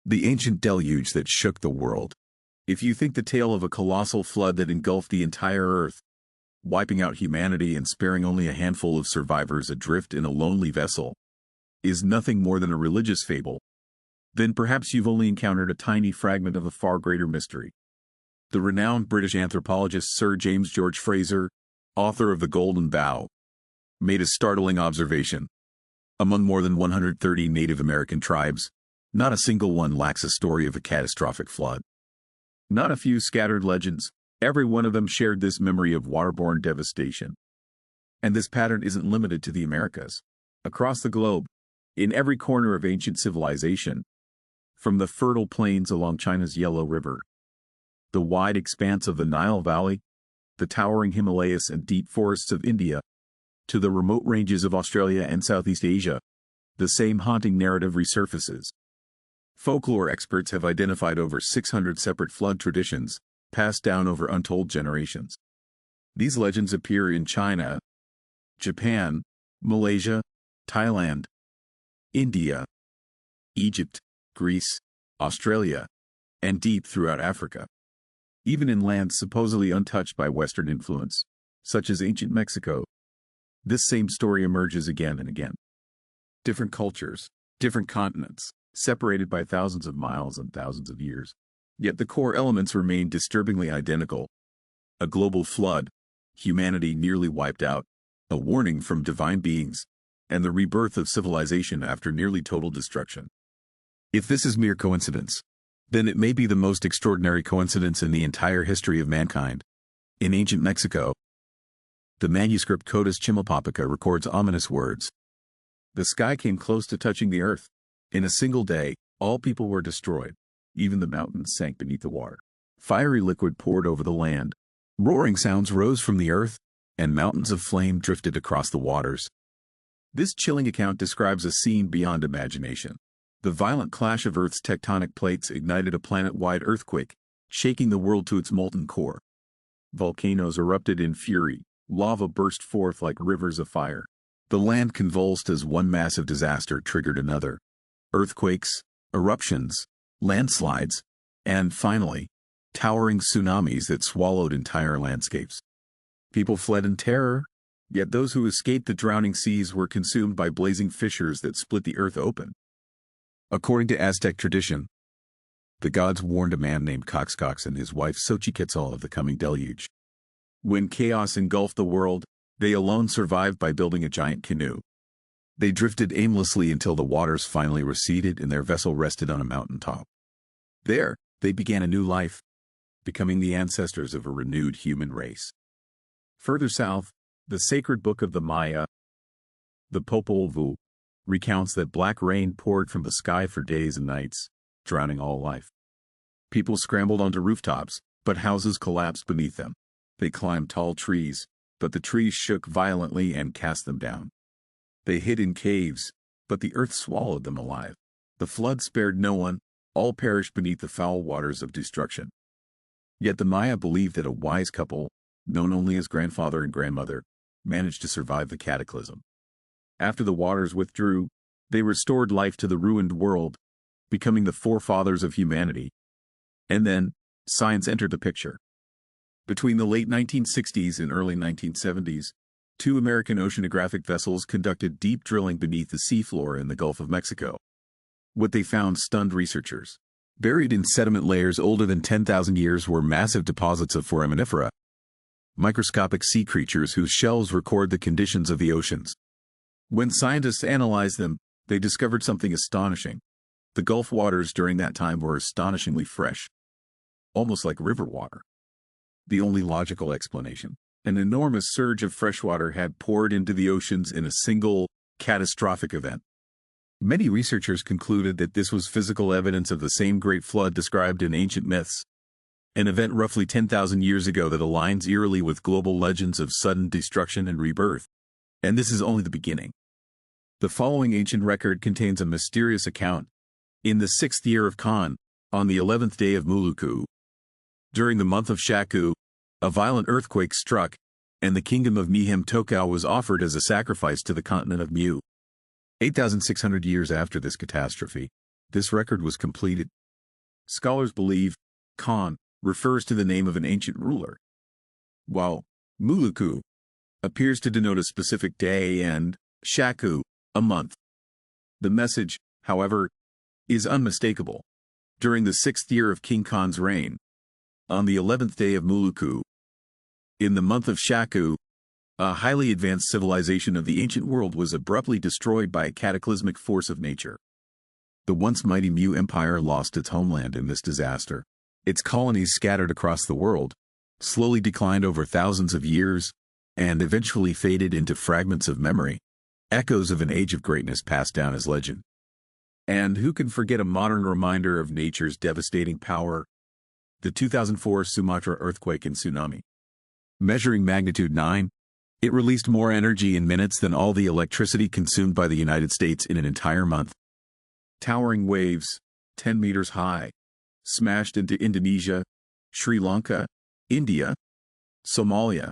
The ancient deluge that shook the world. If you think the tale of a colossal flood that engulfed the entire earth, wiping out humanity and sparing only a handful of survivors adrift in a lonely vessel, is nothing more than a religious fable, then perhaps you've only encountered a tiny fragment of a far greater mystery. The renowned British anthropologist Sir James George Fraser, author of The Golden Bough, made a startling observation. Among more than 130 Native American tribes, not a single one lacks a story of a catastrophic flood. Not a few scattered legends, every one of them shared this memory of waterborne devastation. And this pattern isn't limited to the Americas. Across the globe, in every corner of ancient civilization, from the fertile plains along China's Yellow River, the wide expanse of the Nile Valley, the towering Himalayas and deep forests of India, to the remote ranges of Australia and Southeast Asia, the same haunting narrative resurfaces. Folklore experts have identified over 600 separate flood traditions, passed down over untold generations. These legends appear in China, Japan, Malaysia, Thailand, India, Egypt, Greece, Australia, and deep throughout Africa. Even in lands supposedly untouched by Western influence, such as ancient Mexico, this same story emerges again and again. Different cultures, different continents, separated by thousands of miles and thousands of years. Yet the core elements remain disturbingly identical. A global flood, humanity nearly wiped out, a warning from divine beings, and the rebirth of civilization after nearly total destruction. If this is mere coincidence, then it may be the most extraordinary coincidence in the entire history of mankind. In ancient Mexico, the manuscript Codex Chimalpopoca records ominous words. The sky came close to touching the earth. In a single day, all people were destroyed. Even the mountains sank beneath the water. Fiery liquid poured over the land. Roaring sounds rose from the earth, and mountains of flame drifted across the waters. This chilling account describes a scene beyond imagination. The violent clash of Earth's tectonic plates ignited a planet-wide earthquake, shaking the world to its molten core. Volcanoes erupted in fury, lava burst forth like rivers of fire. The land convulsed as one massive disaster triggered another. Earthquakes, eruptions, landslides, and finally, towering tsunamis that swallowed entire landscapes. People fled in terror, yet those who escaped the drowning seas were consumed by blazing fissures that split the earth open. According to Aztec tradition, the gods warned a man named Coxcox and his wife Xochiquetzal of the coming deluge. When chaos engulfed the world, they alone survived by building a giant canoe. They drifted aimlessly until the waters finally receded and their vessel rested on a mountaintop. There, they began a new life, becoming the ancestors of a renewed human race. Further south, the sacred book of the Maya, the Popol Vuh, recounts that black rain poured from the sky for days and nights, drowning all life. People scrambled onto rooftops, but houses collapsed beneath them. They climbed tall trees, but the trees shook violently and cast them down. They hid in caves, but the earth swallowed them alive. The flood spared no one, all perished beneath the foul waters of destruction. Yet the Maya believed that a wise couple, known only as grandfather and grandmother, managed to survive the cataclysm. After the waters withdrew, they restored life to the ruined world, becoming the forefathers of humanity. And then, science entered the picture. Between the late 1960s and early 1970s, 2 American oceanographic vessels conducted deep drilling beneath the seafloor in the Gulf of Mexico. What they found stunned researchers. Buried in sediment layers older than 10,000 years were massive deposits of foraminifera, microscopic sea creatures whose shells record the conditions of the oceans. When scientists analyzed them, they discovered something astonishing. The Gulf waters during that time were astonishingly fresh, almost like river water. The only logical explanation: an enormous surge of freshwater had poured into the oceans in a single, catastrophic event. Many researchers concluded that this was physical evidence of the same great flood described in ancient myths, an event roughly 10,000 years ago that aligns eerily with global legends of sudden destruction and rebirth. And this is only the beginning. The following ancient record contains a mysterious account. In the 6th year of Khan, on the 11th day of Muluku, during the month of Shaku, a violent earthquake struck, and the kingdom of Mihem Tokau was offered as a sacrifice to the continent of Mu. 8,600 years after this catastrophe, this record was completed. Scholars believe Khan refers to the name of an ancient ruler, while Muluku appears to denote a specific day and Shaku, a month. The message, however, is unmistakable. During the 6th year of King Khan's reign, on the 11th day of Muluku, in the month of Shaku, a highly advanced civilization of the ancient world was abruptly destroyed by a cataclysmic force of nature. The once mighty Mu Empire lost its homeland in this disaster. Its colonies scattered across the world, slowly declined over thousands of years, and eventually faded into fragments of memory, echoes of an age of greatness passed down as legend. And who can forget a modern reminder of nature's devastating power? The 2004 Sumatra earthquake and tsunami. Measuring magnitude 9, it released more energy in minutes than all the electricity consumed by the United States in an entire month. Towering waves, 10 meters high, smashed into Indonesia, Sri Lanka, India, Somalia,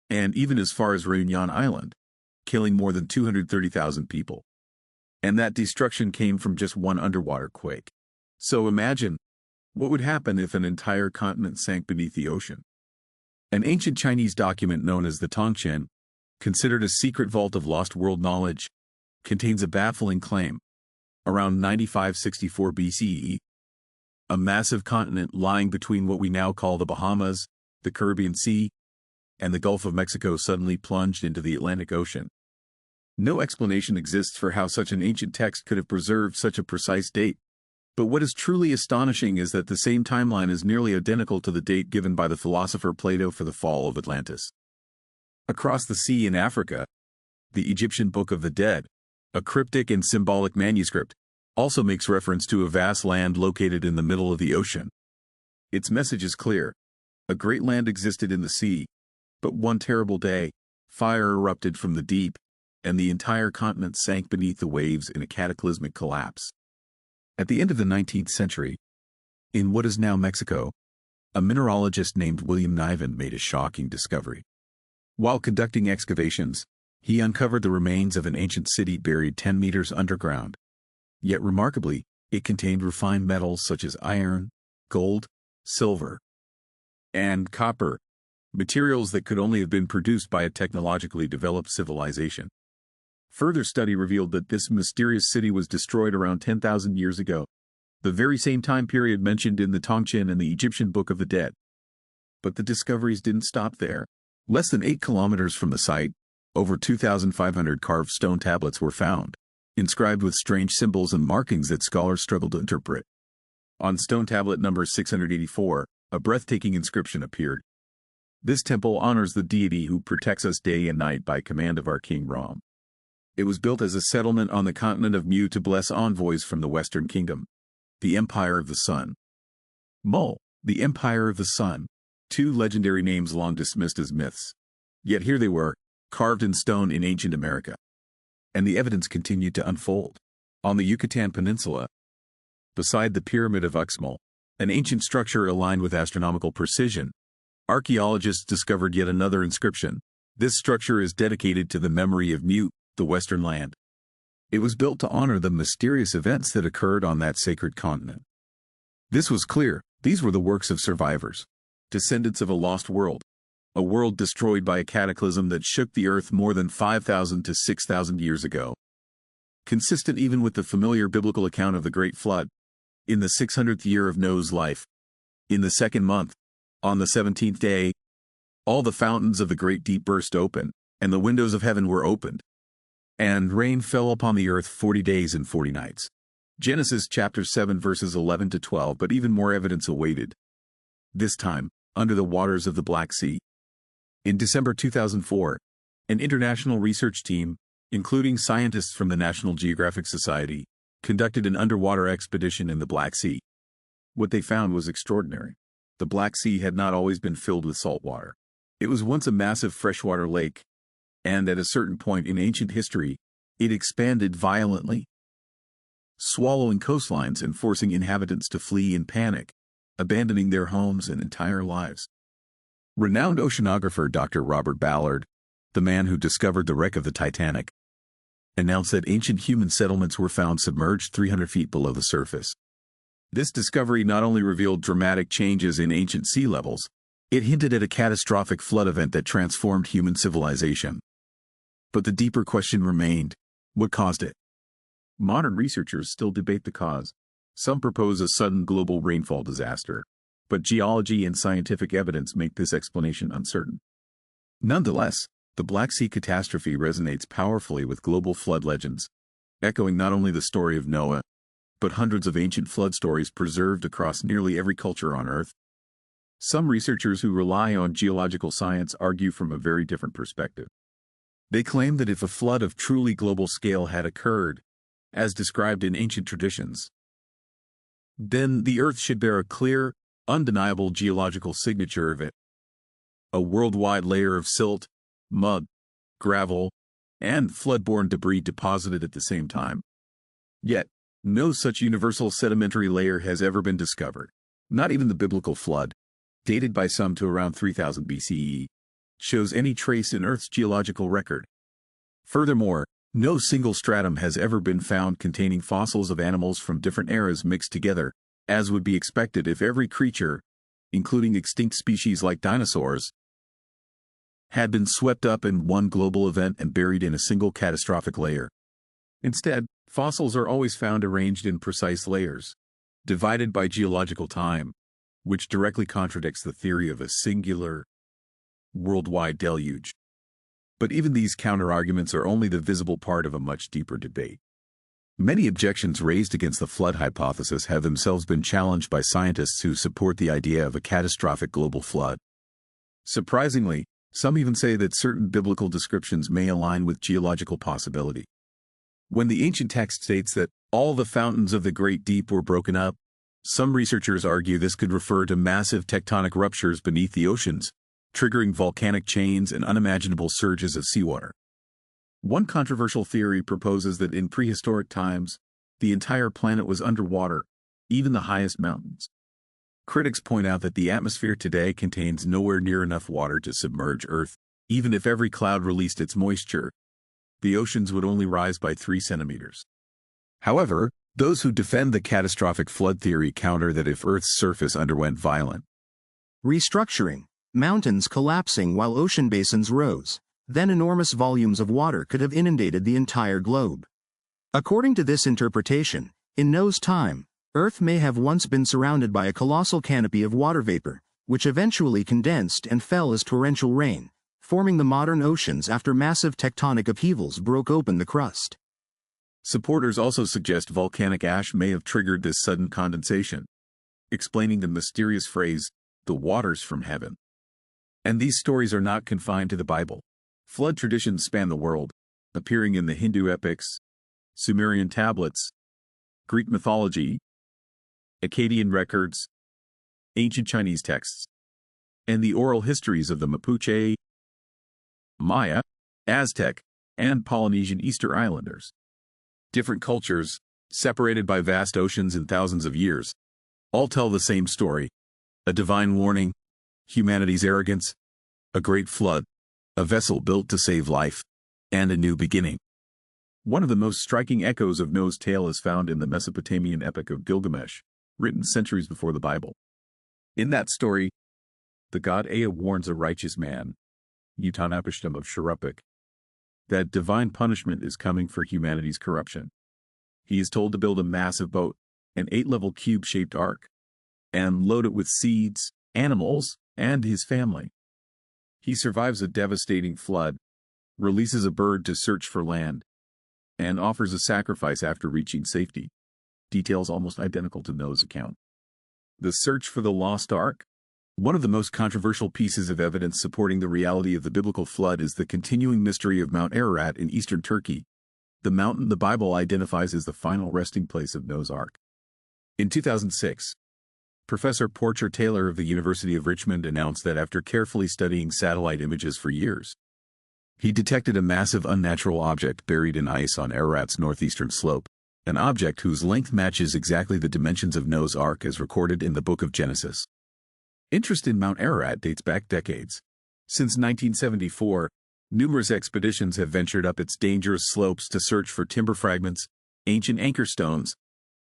and even as far as Réunion Island, killing more than 230,000 people. And that destruction came from just one underwater quake. So imagine, what would happen if an entire continent sank beneath the ocean? An ancient Chinese document known as the Tongchen, considered a secret vault of lost world knowledge, contains a baffling claim. Around 9564 BCE, a massive continent lying between what we now call the Bahamas, the Caribbean Sea, and the Gulf of Mexico suddenly plunged into the Atlantic Ocean. No explanation exists for how such an ancient text could have preserved such a precise date. But what is truly astonishing is that the same timeline is nearly identical to the date given by the philosopher Plato for the fall of Atlantis. Across the sea in Africa, the Egyptian Book of the Dead, a cryptic and symbolic manuscript, also makes reference to a vast land located in the middle of the ocean. Its message is clear. A great land existed in the sea, but one terrible day, fire erupted from the deep, and the entire continent sank beneath the waves in a cataclysmic collapse. At the end of the 19th century, in what is now Mexico, a mineralogist named William Niven made a shocking discovery. While conducting excavations, he uncovered the remains of an ancient city buried 10 meters underground. Yet remarkably, it contained refined metals such as iron, gold, silver, and copper, materials that could only have been produced by a technologically developed civilization. Further study revealed that this mysterious city was destroyed around 10,000 years ago, the very same time period mentioned in the Tongchen and the Egyptian Book of the Dead. But the discoveries didn't stop there. Less than 8 kilometers from the site, over 2,500 carved stone tablets were found, inscribed with strange symbols and markings that scholars struggled to interpret. On stone tablet number 684, a breathtaking inscription appeared. This temple honors the deity who protects us day and night by command of our king Ram. It was built as a settlement on the continent of Mu to bless envoys from the Western Kingdom, the Empire of the Sun. Mul, the Empire of the Sun, 2 legendary names long dismissed as myths. Yet here they were, carved in stone in ancient America. And the evidence continued to unfold. On the Yucatan Peninsula, beside the Pyramid of Uxmal, an ancient structure aligned with astronomical precision, archaeologists discovered yet another inscription. This structure is dedicated to the memory of Mu, the Western Land. It was built to honor the mysterious events that occurred on that sacred continent. This was clear. These were the works of survivors, descendants of a lost world, a world destroyed by a cataclysm that shook the earth more than 5,000 to 6,000 years ago. Consistent even with the familiar biblical account of the Great Flood. In the 600th year of Noah's life, in the 2nd month, on the 17th day, all the fountains of the great deep burst open, and the windows of heaven were opened, and rain fell upon the earth 40 days and 40 nights. Genesis chapter 7 verses 11 to 12. But even more evidence awaited. This time, under the waters of the Black Sea. In December 2004, an international research team, including scientists from the National Geographic Society, conducted an underwater expedition in the Black Sea. What they found was extraordinary. The Black Sea had not always been filled with salt water. It was once a massive freshwater lake, and at a certain point in ancient history, it expanded violently, swallowing coastlines and forcing inhabitants to flee in panic, abandoning their homes and entire lives. Renowned oceanographer Dr. Robert Ballard, the man who discovered the wreck of the Titanic, announced that ancient human settlements were found submerged 300 feet below the surface. This discovery not only revealed dramatic changes in ancient sea levels, it hinted at a catastrophic flood event that transformed human civilization. But the deeper question remained: what caused it? Modern researchers still debate the cause. Some propose a sudden global rainfall disaster, but geology and scientific evidence make this explanation uncertain. Nonetheless, the Black Sea catastrophe resonates powerfully with global flood legends, echoing not only the story of Noah, but hundreds of ancient flood stories preserved across nearly every culture on Earth. Some researchers who rely on geological science argue from a very different perspective. They claim that if a flood of truly global scale had occurred, as described in ancient traditions, then the Earth should bear a clear, undeniable geological signature of it. A worldwide layer of silt, mud, gravel, and flood-borne debris deposited at the same time. Yet, no such universal sedimentary layer has ever been discovered. Not even the biblical flood, dated by some to around 3000 BCE, shows any trace in Earth's geological record. Furthermore, no single stratum has ever been found containing fossils of animals from different eras mixed together, as would be expected if every creature, including extinct species like dinosaurs, had been swept up in one global event and buried in a single catastrophic layer. Instead, fossils are always found arranged in precise layers, divided by geological time, which directly contradicts the theory of a singular, worldwide deluge. But even these counter-arguments are only the visible part of a much deeper debate. Many objections raised against the flood hypothesis have themselves been challenged by scientists who support the idea of a catastrophic global flood. Surprisingly, some even say that certain biblical descriptions may align with geological possibility. When the ancient text states that all the fountains of the great deep were broken up, some researchers argue this could refer to massive tectonic ruptures beneath the oceans, triggering volcanic chains and unimaginable surges of seawater. One controversial theory proposes that in prehistoric times, the entire planet was underwater, even the highest mountains. Critics point out that the atmosphere today contains nowhere near enough water to submerge Earth. Even if every cloud released its moisture, the oceans would only rise by 3 centimeters. However, those who defend the catastrophic flood theory counter that if Earth's surface underwent violent restructuring, mountains collapsing while ocean basins rose, then enormous volumes of water could have inundated the entire globe. According to this interpretation, in Noah's time, Earth may have once been surrounded by a colossal canopy of water vapor, which eventually condensed and fell as torrential rain, forming the modern oceans after massive tectonic upheavals broke open the crust. Supporters also suggest volcanic ash may have triggered this sudden condensation, explaining the mysterious phrase, "the waters from heaven." And these stories are not confined to the Bible. Flood traditions span the world, appearing in the Hindu epics, Sumerian tablets, Greek mythology, Akkadian records, ancient Chinese texts, and the oral histories of the Mapuche, Maya, Aztec, and Polynesian Easter Islanders. Different cultures, separated by vast oceans and thousands of years, all tell the same story: a divine warning, humanity's arrogance, a great flood, a vessel built to save life, and a new beginning. One of the most striking echoes of Noah's tale is found in the Mesopotamian epic of Gilgamesh, written centuries before the Bible. In that story, the god Ea warns a righteous man, Utanapishtim of Shuruppak, that divine punishment is coming for humanity's corruption. He is told to build a massive boat, an 8-level cube-shaped ark, and load it with seeds, animals, and his family. He survives a devastating flood, releases a bird to search for land, and offers a sacrifice after reaching safety. Details almost identical to Noah's account. The search for the Lost Ark. One of the most controversial pieces of evidence supporting the reality of the biblical flood is the continuing mystery of Mount Ararat in eastern Turkey, the mountain the Bible identifies as the final resting place of Noah's Ark. In 2006, Professor Porcher Taylor of the University of Richmond announced that after carefully studying satellite images for years, he detected a massive unnatural object buried in ice on Ararat's northeastern slope, an object whose length matches exactly the dimensions of Noah's Ark as recorded in the Book of Genesis. Interest in Mount Ararat dates back decades. Since 1974, Numerous expeditions have ventured up its dangerous slopes to search for timber fragments, ancient anchor stones,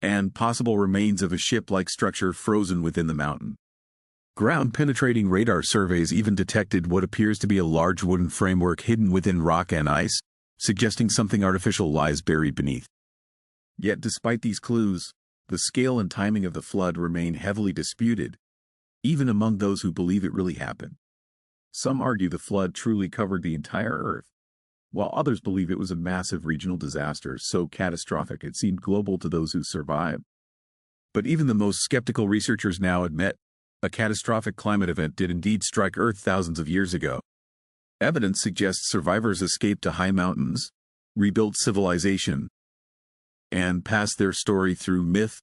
and possible remains of a ship-like structure frozen within the mountain. Ground-penetrating radar surveys even detected what appears to be a large wooden framework hidden within rock and ice, suggesting something artificial lies buried beneath. Yet despite these clues, the scale and timing of the flood remain heavily disputed, even among those who believe it really happened. Some argue the flood truly covered the entire Earth, while others believe it was a massive regional disaster so catastrophic it seemed global to those who survived. But even the most skeptical researchers now admit a catastrophic climate event did indeed strike Earth thousands of years ago. Evidence suggests survivors escaped to high mountains, rebuilt civilization, and passed their story through myth,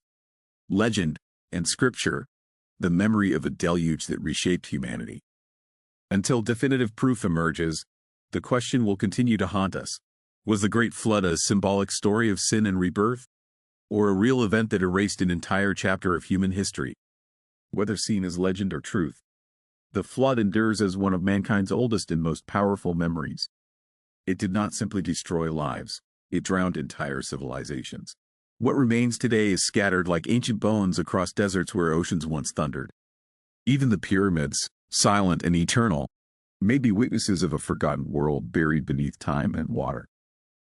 legend, and scripture, the memory of a deluge that reshaped humanity. Until definitive proof emerges, the question will continue to haunt us. Was the Great Flood a symbolic story of sin and rebirth, or a real event that erased an entire chapter of human history? Whether seen as legend or truth, the flood endures as one of mankind's oldest and most powerful memories. It did not simply destroy lives, it drowned entire civilizations. What remains today is scattered like ancient bones across deserts where oceans once thundered. Even the pyramids, silent and eternal, may be witnesses of a forgotten world buried beneath time and water.